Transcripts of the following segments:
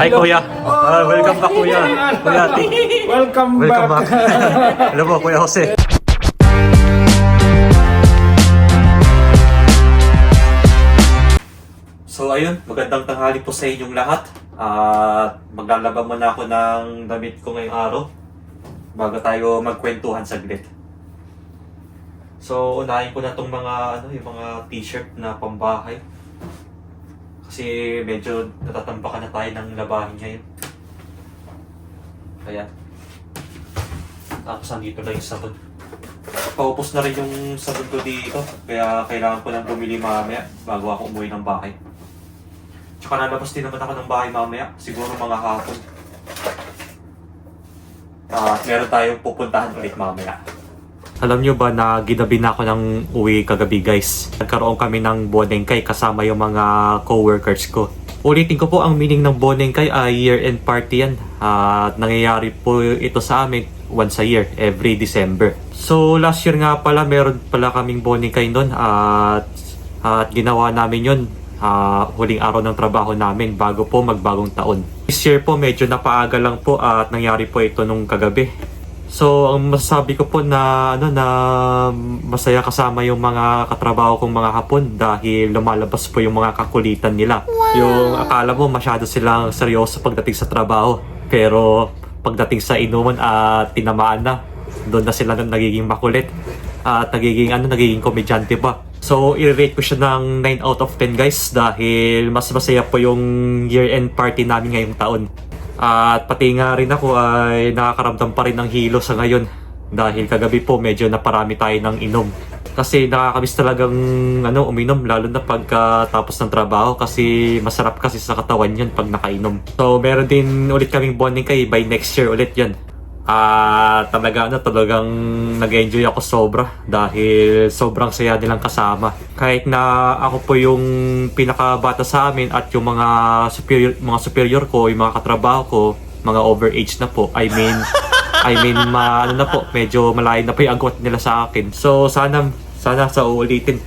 Hi Kuya. Welcome back Kuya. Kuya Ati. Welcome back. Hello po Kuya Jose. So ayun, magandang tanghali po sa inyong lahat. At maglalaba muna ako ng damit ko ngayong araw bago tayo magkwentuhan saglit. So unahin ko na tong mga yung mga t-shirt na pambahay. Kasi medyo natatambakan na tayo ng labahin ngayon. Kaya tapos nandito lang yung sabon. Paupos na rin yung sabon ko dito. Kaya kailangan ko nang bumili mamaya bago ako umuwi ng bahay. Tsaka nalabas din naman ako ng bahay mamaya. Siguro mga hapon. Meron tayong pupuntahan ulit mamaya. Alam nyo ba na ginabi na ako ng uwi kagabi guys? Nagkaroon kami ng bonengkay kasama yung mga co-workers ko. Ulitin ko po, ang meaning ng bonengkay ay year-end party yan. At nangyayari po ito sa amin once a year, every December. So last year nga pala, meron pala kaming bonengkay nun at ginawa namin yun huling araw ng trabaho namin bago po magbagong taon. This year po medyo napaaga lang po at nangyari po ito nung kagabi. So, ang masasabi ko po na masaya kasama yung mga katrabaho kong mga Hapon dahil lumalabas po yung mga kakulitan nila. Wow. Yung akala mo masyado silang seryoso pagdating sa trabaho, pero pagdating sa inuman at tinamaan na, doon na sila nagiging makulit at nagiging komedyante pa. So, i-rate ko siya ng 9 out of 10 guys dahil mas masaya po yung year-end party namin ngayong taon. At pati nga rin ako ay nakakaramdam pa rin ng hilo sa ngayon dahil kagabi po medyo naparami tayo ng inom. Kasi nakakamiss talagang uminom lalo na pagkatapos ng trabaho kasi masarap kasi sa katawan yun pag nakainom. So meron din ulit kaming bonding kay by next year ulit yun. Talagang nag-enjoy ako sobra dahil sobrang saya nilang kasama. Kahit na ako po yung pinakabata sa amin at yung mga superior ko, yung mga katrabaho ko, mga overage na po. I mean medyo malayo na po yung agwat nila sa akin. So sana sa uulitin.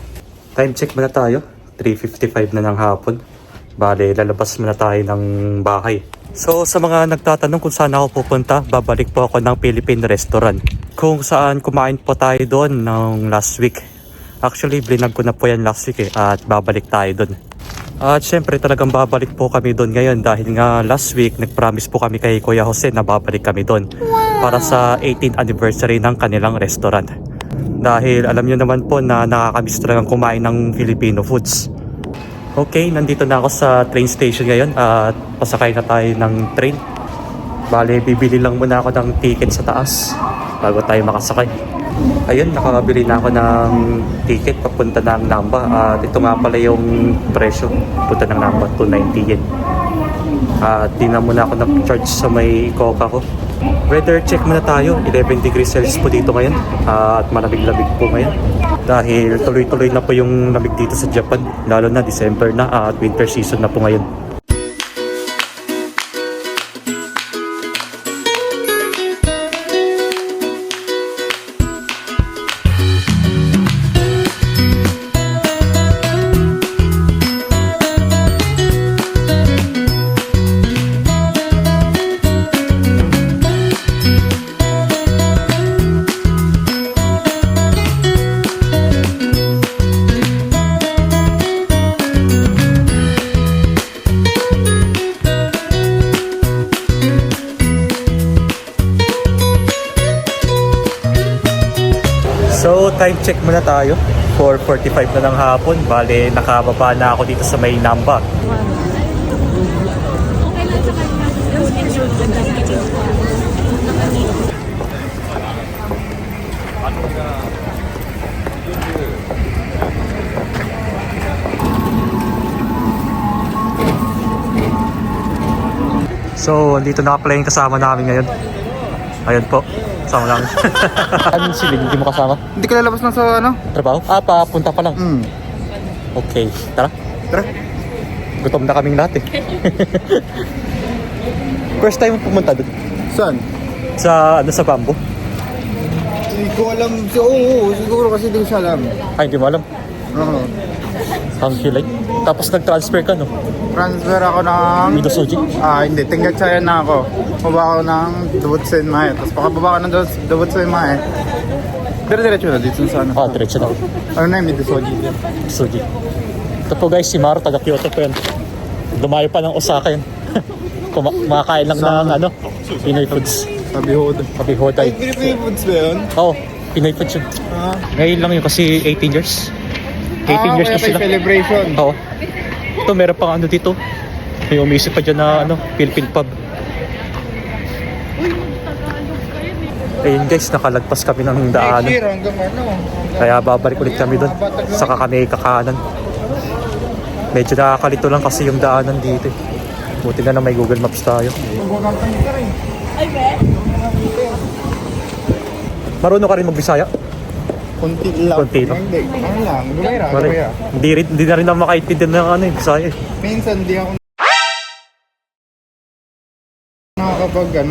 Time check muna tayo. 3:55 na ng hapon. Bale, lalabas muna tayo ng bahay. So sa mga nagtatanong kung saan ako pupunta, babalik po ako ng Philippine restaurant. Kung saan kumain po tayo doon ng last week. Actually, blinag ko na po yan last week at babalik tayo doon. At syempre talagang babalik po kami doon ngayon dahil nga last week nag-promise po kami kay Kuya Jose na babalik kami doon para sa 18th anniversary ng kanilang restaurant. Dahil alam nyo naman po na nakakamiss talagang kumain ng Filipino foods. Okay, nandito na ako sa train station ngayon at pasakay na tayo ng train. Bale, bibili lang muna ako ng ticket sa taas bago tayo makasakay. Ayun, nakabili na ako ng ticket papunta ng Namba at ito nga pala yung presyo. Punta ng Namba, 290 yen. At di na muna ako nag-charge sa may Coca ko. Weather check muna tayo, 11 degrees Celsius po dito ngayon at malamig-lamig po ngayon. Dahil tuloy-tuloy na po yung lamig dito sa Japan, lalo na December na at winter season na po ngayon. So, time check muna tayo. 4:45 na ng hapon. Bale, nakababa na ako dito sa may Namba. So, dito na pala yung kasama namin ngayon. Ayun po. Kasama lang. Anong siling? Hindi mo kasama? Hindi ka lalabas na sa Trabaho? Papunta pa lang. Okay, tara. Gutom na kaming lahat eh. First time pumunta doon? Saan? Sa Bamboo? Hindi ko alam. Oo, siguro kasi hindi ko siya alam. Ay, hindi mo alam? Oo. Hangkilay. Tapos nag-transfer ka, no? Transfer ako ng... Midosoji. Hindi. Tinggatsaya na ako. Baba ako ng Dubutsen Mae. Tapos pakababa ako ng Dubutsen Mae. Dire-diretso na dito sa ano. Diretso na. Ano na yung Midosoji? Midosoji. Ito po guys, si Maro, taga Kyoto po yan. Dumayo pa ng Osaka yan. Kumakain lang ng ano, Pinoy foods. Kabihoday. Pinoy foods ba yun? Oo, Pinoy foods yun. Ngayon lang yun kasi 18 years. 18 years na sila. Celebration. Oo. Ito, meron pang ano dito. May umisip pa dyan na ano, Philippine pub. Ayun guys, nakalagpas kami ng daanan. Kaya babalik ulit kami doon. Saka kami kakanan. Medyo nakakalito lang kasi yung daanan dito. Buti na may Google Maps tayo. Marunong ka rin mag-Bisaya? Kunti lang. Kunti lang. Hindi. Ano lang. Gumaya. Hindi na rin ako makaintindi ng ano, Bisaya. Minsan di ako nakakapag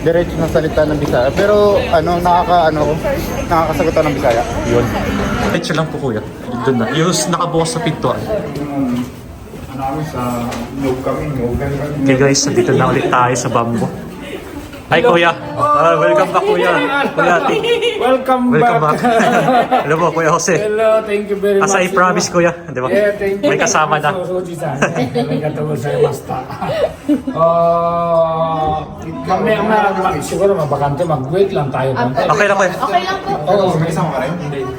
diretso na salita ng Bisaya. Pero nakakasagot ako ng Bisaya. Yun. Diretso lang po kuya. Doon na. Yung nakabukas sa pintuan. Sa nyog kami. Okay guys, nandito na ulit tayo sa Bambo. Hi kuya. Welcome back kuya. Kuya, Welcome back. Hello po kuya Jose. Hello, thank you very much. As I promise kuya, di ba? Yeah, thank you. May kasama na. Siguro mabakante, mag-wait lang tayo. Okay na kuya. Oo,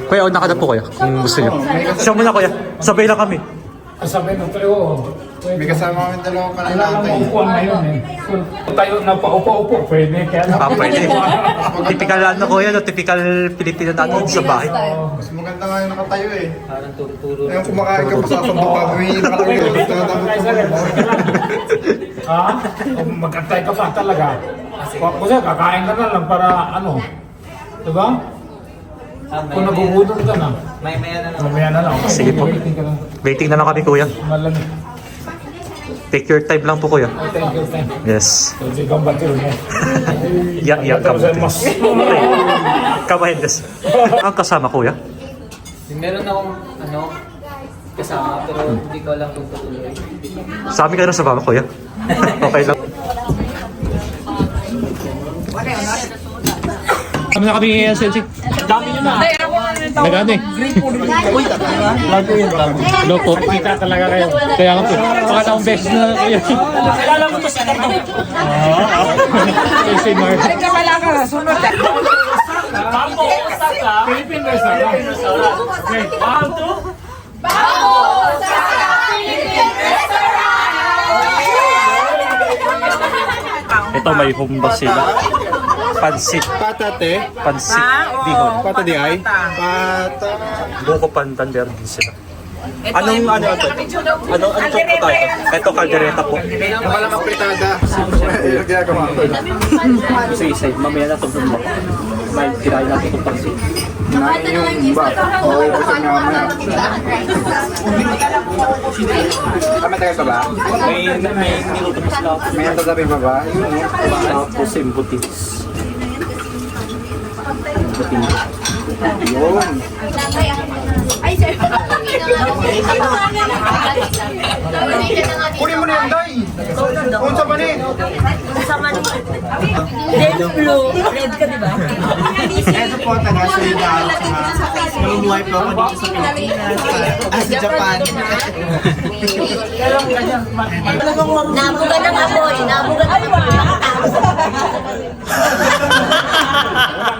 Kuya, una ka na po kuya. Kung gusto niyo. Siya muna kuya. Sabay lang kami. sabi ng tayo, May kasama kami dalawa pa wala namang upuan ngayon eh. Kung tayo na paupo-upo, pwede. Kaya na. Pwede. Typical ano kuya, no? Typical Pilipino natin sa bahay. Mas maganda nga yung nakatayo eh. Yung kumakain ka pa sa sandok pa, humihingi ka lang yun. Ha? Kung magkantay ka pa talaga. Kasi kakain ka na lang para ano. Diba? Kung nagugutom ka na. Mamaya na lang. Sige po. Waiting ka lang. Waiting na lang kami kuya. Malamig. Take your time lang po kuya. Thank you, thank you. Yes. Jadi gambar mo. Yak, Mas. Kamahin des. Ang kasama kuya? Meron akong kasama pero hindi ko alam kung tutuloy. Sa amin ka na sa mama kuya. Okay lang. Kami na kami Selsi. Dami nyo na. Nagano eh. Hello po. Kita talaga kayo. Kaya nga po. Pangalawang beses na kayo. Kilala mo to sa kanto. Si Mark. Bambo Osaka. Philippine restaurant. Okay. 1, 2. Ito may humbas sila. Pansit. Patate. Pansit. Bihon. Pata di ay. Pata. Buko pandan meron din sila. Anong ano ito? Ano ito po tayo? Ito kaldereta po. Yung malamang pritada. Yung ginagawa ko. Isa-isa. Mamaya na ito mo. May kirain natin itong pansit. Kumain yung ba? Oo, busog na mamaya. Matagal pa ba? May niluto mo sila. May natasabi pa ba? Tapos yung butis. Yun. Ay, sir. Kunin mo na yung day. Kung sa mani. Red blue. Red ka, di ba? Ito po, taga-salida ako sa namumuhay po ako dito sa Pilipinas, sa Japan. Nabugan ng apoy. Nabugan ng apoy.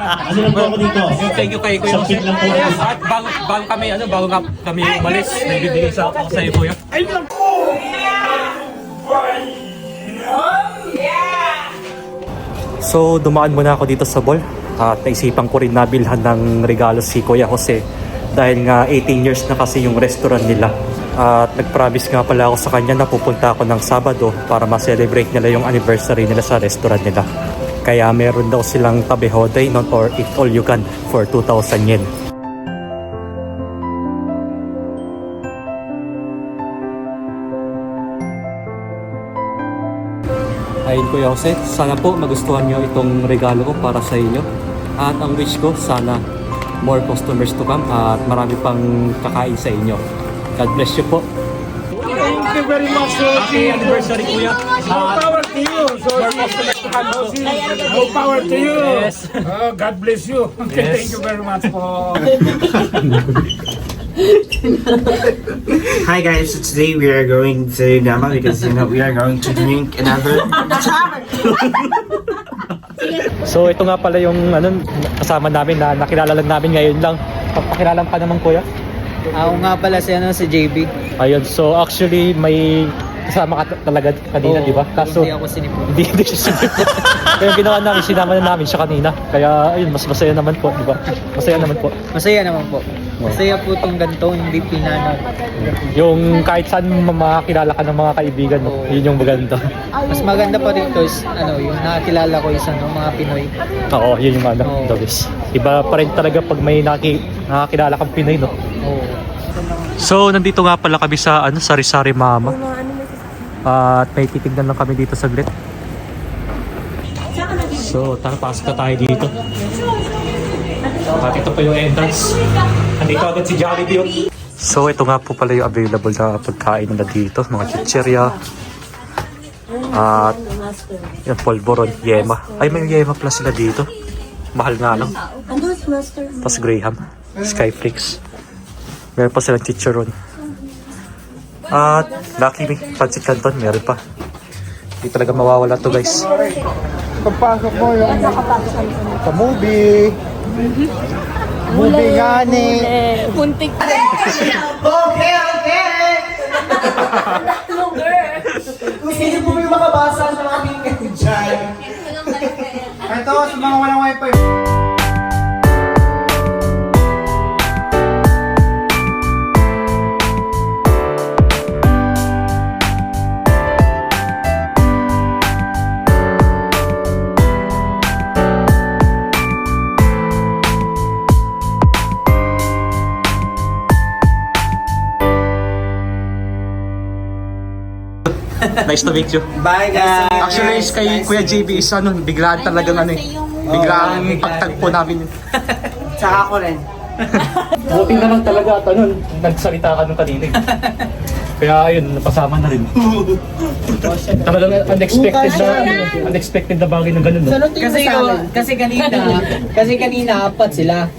Ano lang po ako dito? Thank you kay Kuya Jose. At bago kami umalis, may bibigay sa iyo Kuya. So dumaan muna ako dito sa mall at naisipan ko rin nabilhan ng regalo si Kuya Jose dahil nga 18 years na kasi yung restaurant nila. At nag-promise nga pala ako sa kanya na pupunta ako ng Sabado para ma-celebrate nila yung anniversary nila sa restaurant nila. Kaya meron daw silang tabihoday non or eat all you can for 2,000 yen. Ayun Kuya Jose, sana po magustuhan nyo itong regalo ko para sa inyo. At ang wish ko, sana more customers to come at marami pang kakain sa inyo. God bless you po. Thank you very much. Happy anniversary, Kuya. More power to you. So, more power to you. Yes. God bless you. Yes. Thank you very much po. Hi guys, so today we are going to Nama because we are going to drink another. So ito nga pala yung kasama namin na nakilala lang namin ngayon lang. Pakilala ka naman, Kuya. Ako nga pala si JB. Ayun, so actually may kasama ka talaga kanina, Oo, di ba? Kaso hindi ako sinipon. hindi siya sinipon. Kaya yung ginawa namin, sinama na namin siya kanina. Kaya ayun, mas masaya naman po, di ba? Masaya naman po. Masaya naman po. Masaya po itong ganito, hindi pinano. Yung kahit saan makakilala ka ng mga kaibigan mo, Oo. yun yung maganda. Mas maganda pa dito is yung nakakilala ko is mga Pinoy. Oo, yun yung Oo. the best. Iba pa rin talaga pag may nakakilala kang Pinoy, no? Oo. So, nandito nga pala kami sa Sari-Sari Mama. At may titignan lang kami dito saglit. So, tara, pasok na tayo dito. At ito pa yung entrance. Nandito agad si Jollibee. So, ito nga po pala yung available na pagkain nila dito. Mga chichirya. At yung polvoron, yema. Ay, may yema pala sila dito. Mahal nga lang. Tapos Graham, Skyflakes. Meron pa silang chicharon. At Lucky Me, Pancit Canton, meron pa. Hindi talaga mawawala to, guys. Pagpasok mo yung sa movie. Movie nga ni. Puntik. Sino po yung makabasa ng aming dyan? Ito, sa mga walang wifi. Nice to meet you. Bye guys! Actually, kay Kuya JB is biglaan talagang biglaan pagtagpo namin. Tsaka ako rin. Buti na lang talaga at nagsalita ka nung kanina. Kaya ayun, napasama na rin. Talagang unexpected na bagay na ganun. No? Kasi kanina apat sila.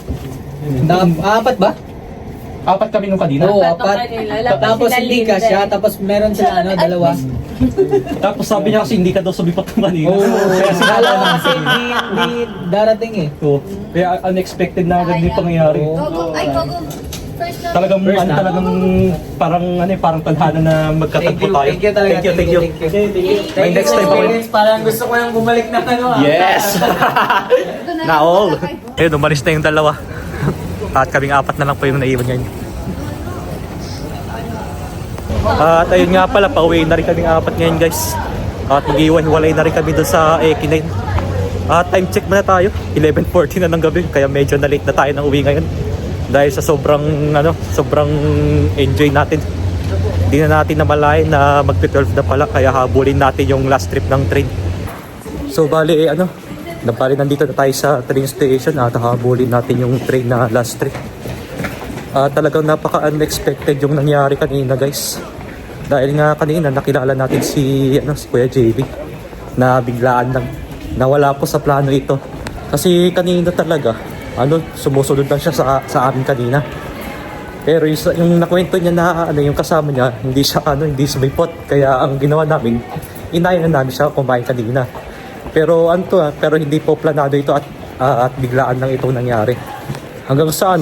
Apat ba? Apat kami nung kanina. Oo, apat. Tapos hindi ka siya, tapos meron sila dalawa. Tapos sabi niya kasi hindi ka daw sumipat nung kanina. Oo, Kaya sinala kala ko namin kasi hindi darating eh. Oo. Kaya unexpected na agad yung pangyayari. Talagang talagang parang tadhana na magkatagpo tayo. Thank you talaga. Thank you. May next time pa ulit. Parang gusto ko yung bumalik na Yes! Na all. Ayun, umalis na yung dalawa. At kaming apat na lang po yung naiwan ngayon. At ayun nga pala, pauwi na rin kaming apat ngayon, guys. At mag-iwan-walay na rin kami doon sa Ekinine. At time check muna tayo. 11:40 na ng gabi. Kaya medyo na late na tayo ng uwi ngayon. Dahil sa sobrang enjoy natin. Hindi na natin namalayan na mag-12 na pala. Kaya habulin natin yung last trip ng train. So bali nandito na tayo sa train station at habulin natin yung train na last trip. Talagang napaka-unexpected yung nangyari kanina, guys. Dahil nga kanina nakilala natin si Kuya JB na biglaan lang nawala po sa plano ito. Kasi kanina talaga sumusunod lang siya sa amin kanina. Pero yung nakwento niya na yung kasama niya, hindi sumipot. Kaya ang ginawa namin, inayan na namin siya kumain kanina. Pero pero hindi po planado ito at biglaan lang itong nangyari. Hanggang sa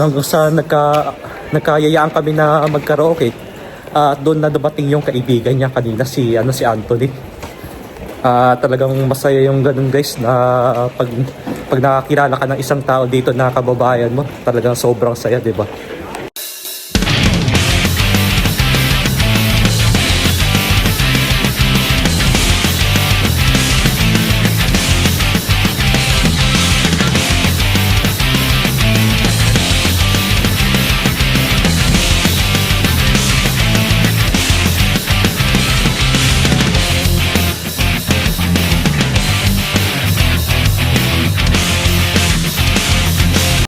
nagkayayaan kami na magkaraoke. At doon na dumating yung kaibigan niya kanina si Anthony. Talagang masaya yung ganun, guys, na pag nakakilala ka ng isang tao dito na kababayan mo, talagang sobrang saya, 'di ba?